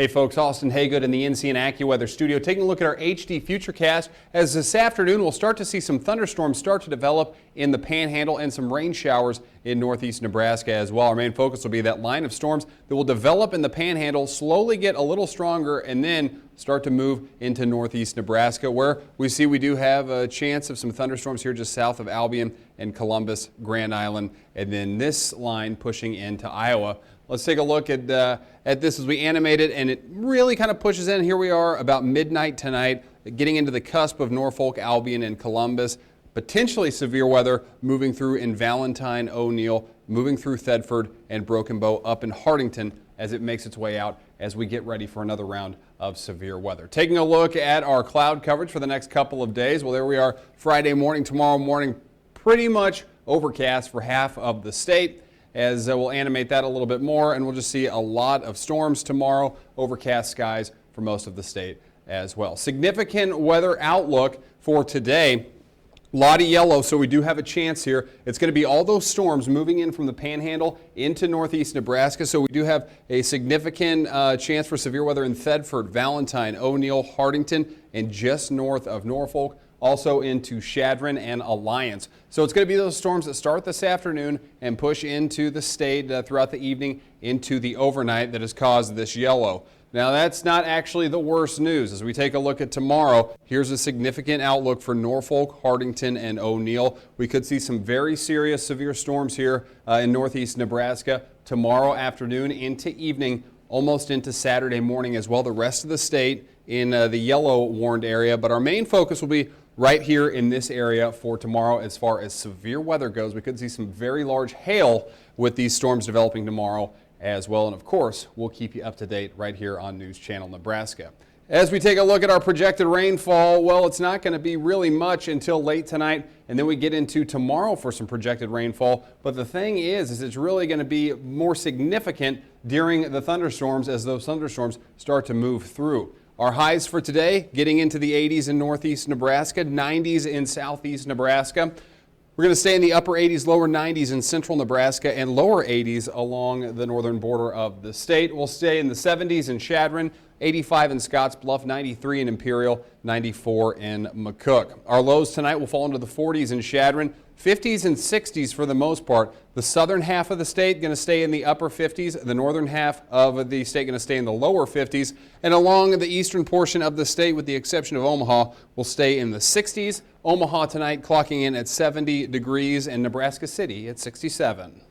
Hey folks, Austin Haygood in the NC and AccuWeather studio taking a look at our HD FUTURECAST as this afternoon we'll start to see some thunderstorms start to develop in the Panhandle and some rain showers in northeast Nebraska as well. Our main focus will be that line of storms that will develop in the Panhandle, slowly get a little stronger, and then start to move into northeast Nebraska, where we do have a chance of some thunderstorms here just south of Albion and Columbus, Grand Island, and then this line pushing into Iowa. Let's take a look at this as we animate it, and it really kind of pushes in. Here we are about midnight tonight, getting into the cusp of Norfolk, Albion, and Columbus. Potentially severe weather moving through in Valentine, O'Neill, moving through Thedford and Broken Bow up in Hartington as it makes its way out as we get ready for another round of severe weather. Taking a look at our cloud coverage for the next couple of days. Well, there we are Friday morning, tomorrow morning, pretty much overcast for half of the state. As we'll animate that a little bit more, and we'll just see a lot of storms tomorrow, overcast skies for most of the state as well. Significant weather outlook for today. A lot of yellow, so we do have a chance here. It's going to be all those storms moving in from the Panhandle into northeast Nebraska, so we do have a significant chance for severe weather in Thedford, Valentine, O'Neill, Hartington, and just north of Norfolk. Also into Shadron and Alliance. So it's going to be those storms that start this afternoon and push into the state throughout the evening into the overnight that has caused this yellow. Now that's not actually the worst news. As we take a look at tomorrow, here's a significant outlook for Norfolk, Hartington, and O'Neill. We could see some very serious severe storms here in northeast Nebraska tomorrow afternoon into evening, almost into Saturday morning as well. The rest of the state in the yellow warned area, but our main focus will be right here in this area for tomorrow. As far as severe weather goes, we could see some very large hail with these storms developing tomorrow as well. And of course, we'll keep you up to date right here on News Channel Nebraska. As we take a look at our projected rainfall, well, it's not going to be really much until late tonight, and then we get into tomorrow for some projected rainfall. But the thing is it's really going to be more significant during the thunderstorms as those thunderstorms start to move through. Our highs for today, getting into the 80s in northeast Nebraska, 90s in southeast Nebraska. We're going to stay in the upper 80s, lower 90s in central Nebraska, and lower 80s along the northern border of the state. We'll stay in the 70s in Shadron, 85 in Scottsbluff, 93 in Imperial, 94 in McCook. Our lows tonight will fall into the 40s in Shadron, 50s and 60s for the most part. The southern half of the state going to stay in the upper 50s. The northern half of the state going to stay in the lower 50s. And along the eastern portion of the state, with the exception of Omaha, will stay in the 60s. Omaha tonight clocking in at 70 degrees and Nebraska City at 67.